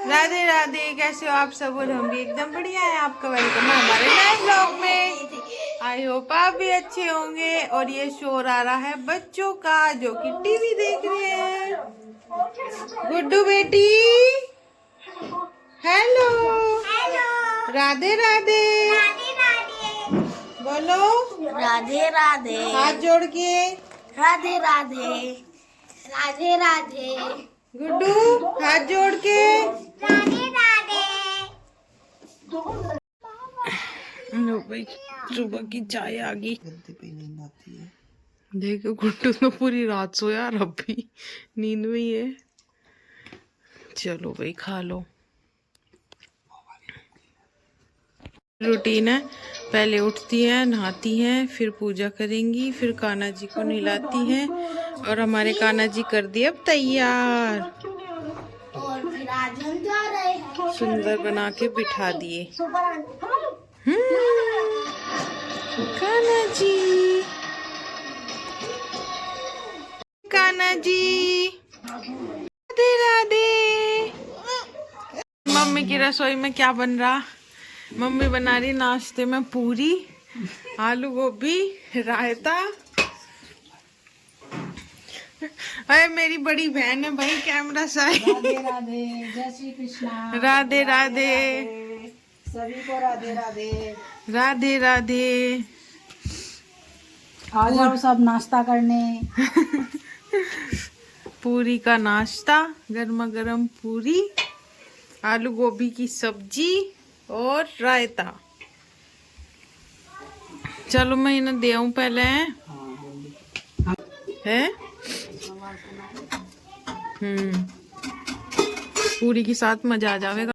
राधे राधे, कैसे हो आप सब? और हम भी एकदम बढ़िया है। आपका वेलकम है हमारे नए ब्लॉग में। आई होप आप भी अच्छे होंगे। और ये शोर आ रहा है बच्चों का जो कि टीवी देख रहे हैं। गुड्डू बेटी हेलो, राधे राधे बोलो। राधे राधे, हाथ जोड़ के राधे राधे, राधे राधे, गुड्डू हाथ जोड़ के राधे राधे। लो भाई, सुबह की चाय आ गई। देखो गुड्डू तो पूरी रात सोया और अब भी नींद में ही है। चलो भाई खा लो। रूटीन है, पहले उठती हैं, नहाती हैं, फिर पूजा करेंगी, फिर कान्हा जी को नहलाती हैं। और हमारे कान्हा जी कर दिए अब तैयार, और फिर आज हम जा रहे हैं। सुंदर बना के बिठा दिए। कान्हा जी, कान्हा जी, राधे राधे। मम्मी की रसोई में क्या बन रहा? मम्मी बना रही नाश्ते में पूरी, आलू गोभी, रायता। अरे मेरी बड़ी बहन है भाई, कैमरा साइड। राधे राधे, जय श्री कृष्णा। राधे राधे, सभी को राधे राधे। राधे राधे। आ जाओ सब नाश्ता करने। पूरी का नाश्ता, गर्मा गर्म पूरी, आलू गोभी की सब्जी और रायता। चलो मैं इन्हें दे आऊं पहले है। पूरी के साथ मजा आ जाएगा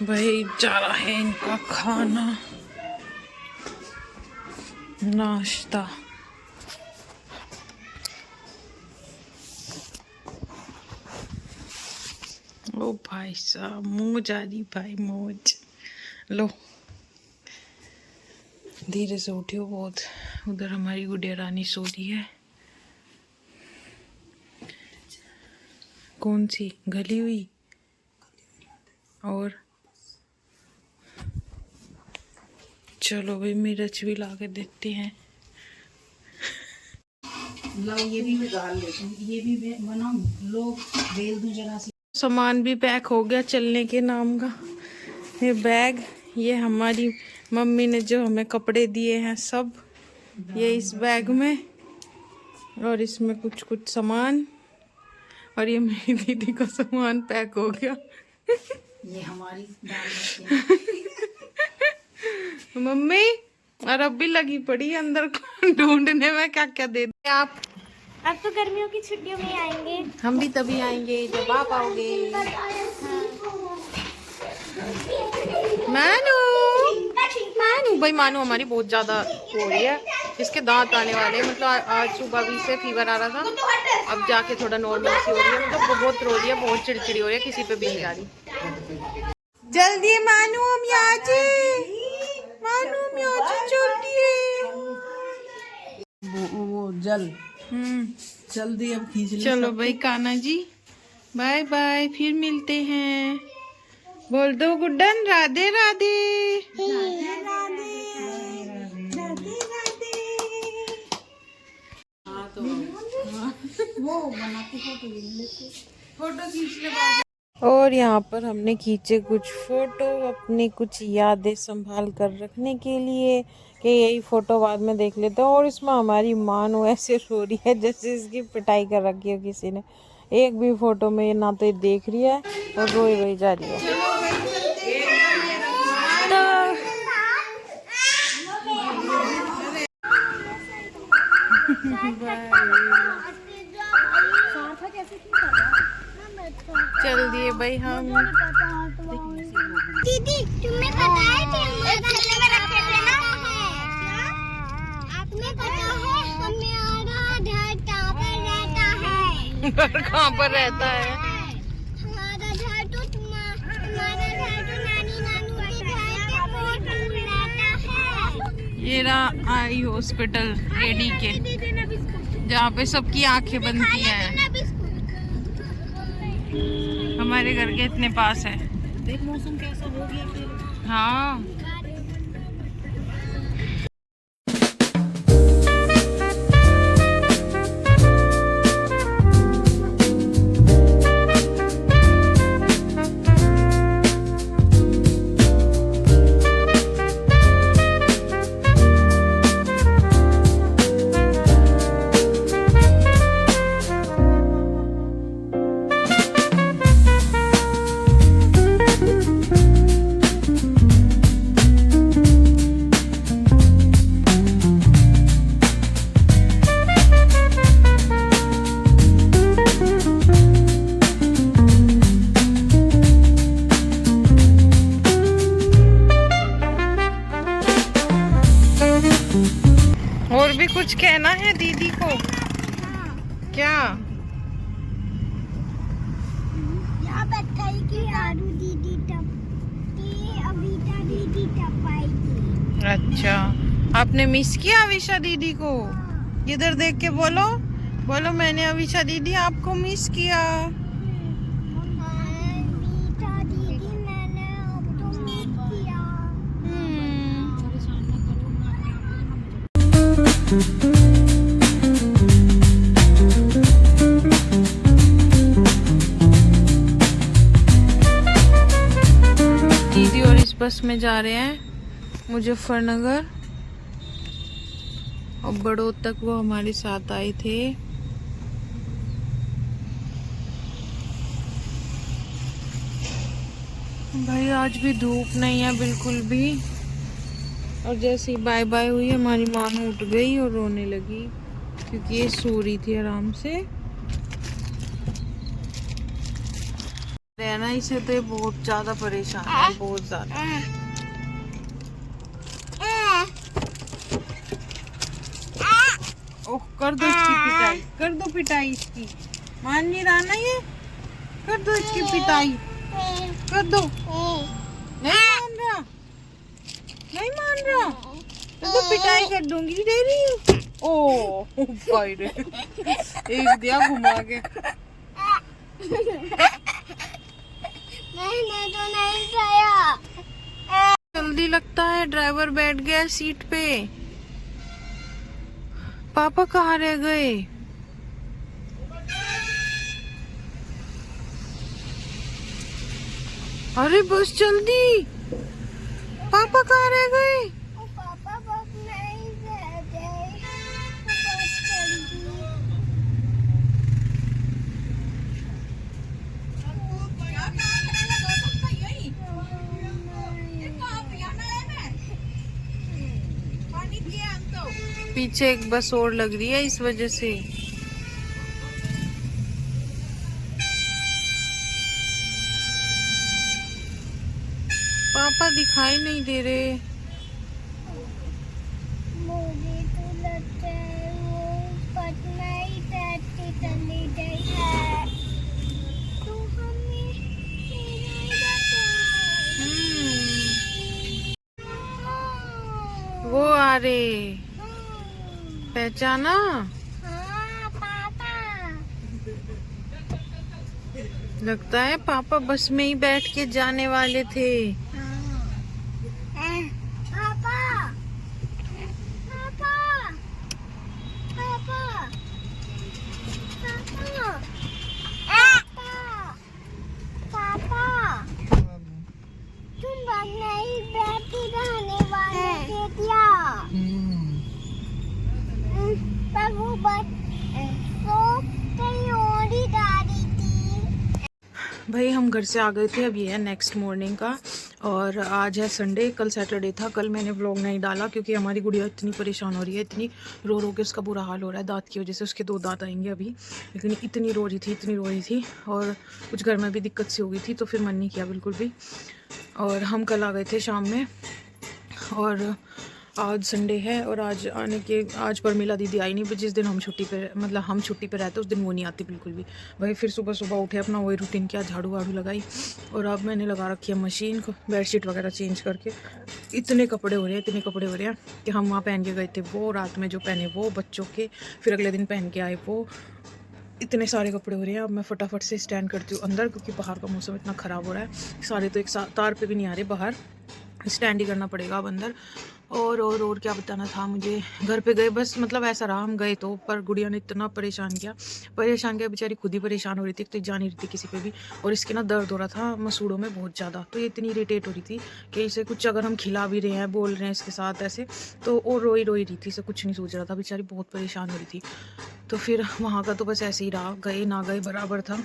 भाई। जा रहा है इनका खाना, नाश्ता। ओ भाई साहब, मौज आ रही भाई, मौज लो। धीरे से उठियो बहुत। उधर हमारी गुड़िया रानी सो रही है। कौन सी गली हुई? और चलो भाई मिर्च भी ला के देते हैं। लो ये भी डाल लेती हूँ, ये भी बनाओ। लोग बेल दूं जरा सी। सामान भी पैक हो गया चलने के नाम का। ये बैग, ये हमारी मम्मी ने जो हमें कपड़े दिए हैं सब ये इस बैग में, और इसमें कुछ कुछ सामान। और ये मेरी दीदी का सामान पैक हो गया। ये हमारी दाल मम्मी और अब भी लगी पड़ी अंदर ढूंढने में क्या क्या दे दे आप। अब तो गर्मियों की छुट्टियों में आएंगे। हम भी तभी आएंगे जब आप आओगे। मानू, मानू भाई, मानू हमारी बहुत ज्यादा हो रही है। इसके दांत आने वाले हैं। मतलब आज सुबह भी से फीवर आ रहा था, अब जाके थोड़ा नॉर्मल सी हो रही है। मतलब बहुत रो रही है, बहुत चिड़चिड़ी हो रही है, किसी पे भी नहीं आ रही। जल्दी मानू हम यहाँ से, मानू हम यहाँ से जल्दी है। वो जल जल्दी अब खींच ले। चलो भाई कान्हा जी, बाय बाय, फिर मिलते हैं। बोल दो गुड्डन, राधे राधे, राधे राधे, राधे राधे। हाँ तो वो बनाती फोटो खींच ले। और यहाँ पर हमने खींचे कुछ फोटो अपनी कुछ यादें संभाल कर रखने के लिए, कि यही फोटो बाद में देख लेते हैं। और इसमें हमारी मानो ऐसे रो रही है जैसे इसकी पिटाई कर रखी है किसी ने। एक भी फोटो में ये ना तो ये देख रही है और रोई रोई जा रही है। चल दिए भाई हम। दीदी तुम्हें पता है कि हमारे थैले में रखे थे ना? तुम्हें पता है हमारा घर कहाँ पर रहता है? घर कहाँ पर रहता है? हमारा घर तो नानी नानू के घर के बहुत दूर रहता है। ये रहा आई हॉस्पिटल एडी के, जहाँ पे सबकी आंखें बनती हैं। हमारे घर के इतने पास है। देख मौसम कैसा हो गया फिर। हाँ और भी कुछ कहना है दीदी को? क्या? यहाँ पे कई की आरू दीदी टपकी, अविता दीदी टपाएगी। अच्छा, आपने मिस किया अविशा दीदी को? इधर देख के बोलो, बोलो मैंने अविशा दीदी आपको मिस किया। अविता दीदी मैंने आपको मिस किया। दीदी और इस बस में जा रहे हैं मुजफ्फरनगर, और बड़ों तक वो हमारे साथ आए थे। भाई आज भी धूप नहीं है बिल्कुल भी, और जैसे ही बाय बाय हुई हमारी माँ उठ गई और रोने लगी क्योंकि ये सो रही थी आराम से। रहना इसे तो बहुत ज्यादा परेशान है, बहुत ज्यादा। ओह कर दो इसकी पिटाई, कर दो पिटाई इसकी। मान नहीं रहा ना ये, कर दो इसकी पिटाई, कर दो। नहीं मान रहा, नहीं मान रहा तो पिटाई कर दूंगी, दे रही हूँ। ओह भाई रे, एक दिया घुमा के। मैंने तो नहीं खाया। जल्दी लगता है ड्राइवर बैठ गया सीट पे। पापा कहाँ रह गए? अरे बस जल्दी, पापा कहाँ रह गए? पापा बस नहीं रहते, बस जल्दी। पीछे एक बस और लग रही है इस वजह से। पापा दिखाई नहीं दे रहे। मुझे तो लगता है वो पटना ही बैठती चली गई है, तो हमें मेरा वो आ रहे, पहचाना? हाँ पापा। लगता है पापा बस में ही बैठ के जाने वाले थे। पापा पापा पापा पापा पापा, तुम बस नहीं बैठी रहने वाले थे क्या? पर वो बस तो कहीं और ही जा रही थी। भाई हम घर से आ गए थे, अब ये है नेक्स्ट मॉर्निंग का, और आज है संडे, कल सैटरडे था। कल मैंने व्लॉग नहीं डाला क्योंकि हमारी गुड़िया इतनी परेशान हो रही है, इतनी रो रो के उसका बुरा हाल हो रहा है दांत की वजह से। उसके 2 दांत आएंगे अभी, लेकिन इतनी रो रही थी, इतनी रो रही थी, और कुछ घर में भी दिक्कत सी हो गई थी, तो फिर मन नहीं किया बिल्कुल भी। और हम कल आ गए थे शाम में, और आज संडे है, और आज परमिला दीदी आई नहीं। जिस दिन हम छुट्टी पे, मतलब हम छुट्टी पे रहते उस दिन वो नहीं आती बिल्कुल भी। भाई फिर सुबह सुबह उठे, अपना वही रूटीन किया, झाड़ू वाड़ू लगाई, और अब मैंने लगा रखी है मशीन को, बेडशीट वगैरह चेंज करके। इतने कपड़े हो रहे हैं, इतने कपड़े हो रहे हैं कि हम वहाँ पहन के गए थे वो, रात में जो पहने वो बच्चों के, फिर अगले दिन पहन के आए वो, इतने सारे कपड़े हो रहे हैं। अब मैं फटाफट से स्टैंड करती हूँ अंदर, क्योंकि बाहर का मौसम इतना ख़राब हो रहा है। सारे तो एक साथ तार पे भी नहीं आ रहे, बाहर स्टैंड ही करना पड़ेगा अब अंदर। और क्या बताना था मुझे। घर पे गए बस, मतलब ऐसा रहा, हम गए तो, पर गुड़िया ने इतना परेशान किया बेचारी, खुद ही परेशान हो रही थी, तो जा नहीं रही थी किसी पे भी। और इसके ना दर्द हो रहा था मसूड़ों में बहुत ज़्यादा, तो ये इतनी इरिटेट हो रही थी कि इसे कुछ अगर हम खिला भी रहे हैं, बोल रहे हैं इसके साथ ऐसे, तो और रोई रही थी, इसे कुछ नहीं सोच रहा था, बेचारी बहुत परेशान हो रही थी। तो फिर वहाँ का तो बस ऐसे ही रहा, गए ना गए बराबर था,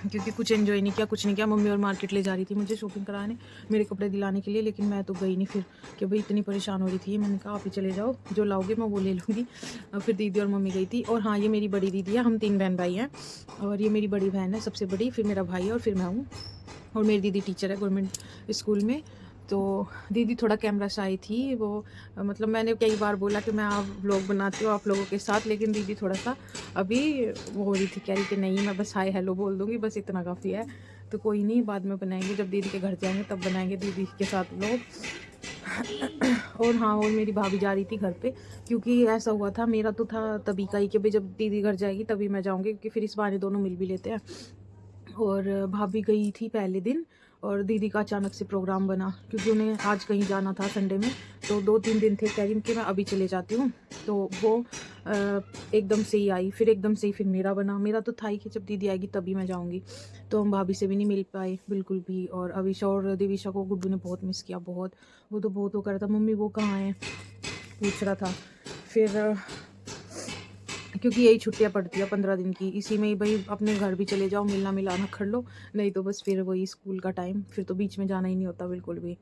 क्योंकि कुछ एंजॉय नहीं किया, कुछ नहीं किया। मम्मी और मार्केट ले जा रही थी मुझे शॉपिंग कराने, मेरे कपड़े दिलाने के लिए, लेकिन मैं तो गई नहीं फिर, कि भाई इतनी परेशान हो रही थी। मैंने कहा आप ही चले जाओ, जो लाओगे मैं वो ले लूँगी। फिर दीदी और मम्मी गई थी। और हाँ, ये मेरी बड़ी दीदी है, हम 3 बहन भाई हैं, और ये मेरी बड़ी बहन है सबसे बड़ी, फिर मेरा भाई है, और फिर मैं हूँ। और मेरी दीदी टीचर है गवर्नमेंट स्कूल में। तो दीदी थोड़ा कैमरा शाई थी वो, मतलब मैंने कई बार बोला कि मैं आप व्लॉग बनाती हूँ आप लोगों के साथ, लेकिन दीदी थोड़ा सा अभी वो हो रही थी, कह रही कि नहीं मैं बस हाय हेलो बोल दूँगी, बस इतना काफ़ी है। तो कोई नहीं, बाद में बनाएंगे, जब दीदी के घर जाएंगे तब बनाएंगे दीदी के साथ व्लॉग। और हाँ, और मेरी भाभी जा रही थी घर पे, क्योंकि ऐसा हुआ था, मेरा तो था तभी का ही कि भाई जब दीदी घर जाएगी तभी मैं जाऊँगी, क्योंकि फिर इस बहाने दोनों मिल भी लेते हैं। और भाभी गई थी पहले दिन, और दीदी का अचानक से प्रोग्राम बना, क्योंकि उन्हें आज कहीं जाना था संडे में, तो 2-3 दिन थे, कह रही कि मैं अभी चले जाती हूँ। तो वो एकदम से ही आई, फिर एकदम से ही फिर मेरा बना। मेरा तो था ही कि जब दीदी आएगी तभी मैं जाऊँगी, तो हम भाभी से भी नहीं मिल पाए बिल्कुल भी। और अविशा और दिविशा को गुड्डू ने बहुत मिस किया, बहुत, वो तो बहुत वो कर रहा था, मम्मी वो कहाँ है पूछ रहा था। फिर क्योंकि यही छुट्टियां पड़ती है 15 दिन की, इसी में ही भाई अपने घर भी चले जाओ, मिलना मिलाना कर लो, नहीं तो बस फिर वही स्कूल का टाइम, फिर तो बीच में जाना ही नहीं होता बिल्कुल भी।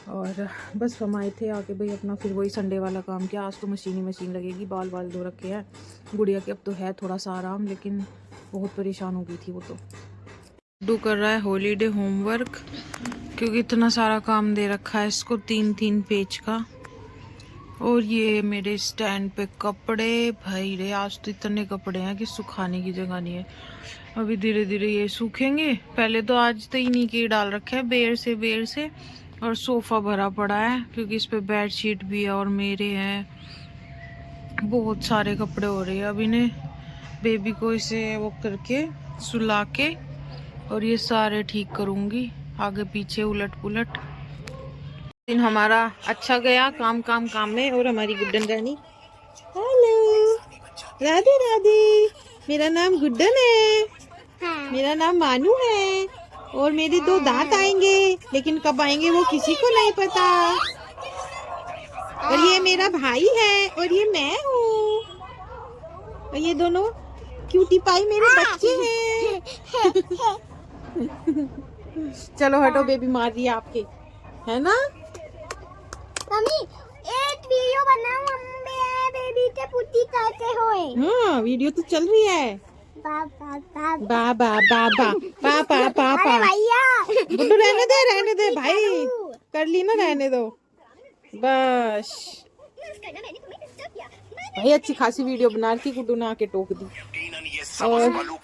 और बस हम आए थे आके भाई अपना फिर वही संडे वाला काम किया। आज तो मशीन लगेगी, बाल धो रखे हैं गुड़िया के, अब तो है थोड़ा सा आराम, लेकिन बहुत परेशान हो गई थी वो। तो डू कर रहा है हॉलीडे होमवर्क, क्योंकि इतना सारा काम दे रखा है इसको, 3-3 पेज का। और ये मेरे स्टैंड पे कपड़े, भाई रे आज तो इतने कपड़े हैं कि सुखाने की जगह नहीं है। अभी धीरे धीरे ये सूखेंगे। पहले तो आज तो इन्हीं के डाल रखे हैं बेर से। और सोफा भरा पड़ा है, क्योंकि इस पे बेडशीट भी है और मेरे हैं। बहुत सारे कपड़े हो रहे हैं। अब इन्हें बेबी को इसे वो करके सुला के, और ये सारे ठीक करूँगी, आगे पीछे उलट पुलट। दिन हमारा अच्छा गया काम में। और हमारी गुड्डन रानी, हेलो राधे राधे, मेरा नाम गुड्डन है, मेरा नाम मानू है, और मेरे 2 दांत आएंगे, लेकिन कब आएंगे वो किसी को नहीं पता। और ये मेरा भाई है, और ये मैं हूँ, और ये दोनों क्यूटी पाई मेरे बच्चे हैं। चलो हटो, बेबी मार रही है आपके, है ना मम्मी? एक वीडियो बनाओ मम्मी, बेबी के पुट्टी करते हुए। हाँ, वीडियो तो चल रही है। पापा भैया गुड्डू रहने दे भाई, कर ली ना, रहने दो बस। भाई अच्छी खासी वीडियो बना रही थी, गुड्डू ने आके टोक दी। और हाँ, बल्लू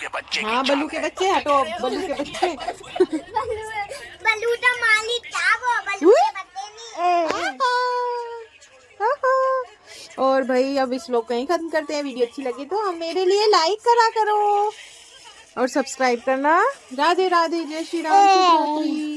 के बच्चे हटो, बल्लू के बच्चे। बल्लू का मालिक था वो, बल्लू के बच्चे नहीं। और भाई अब इस व्लॉग को यहीं खत्म करते हैं। वीडियो अच्छी लगी तो हम मेरे लिए लाइक करा करो और सब्सक्राइब करना। राधे राधे, जय श्री राम।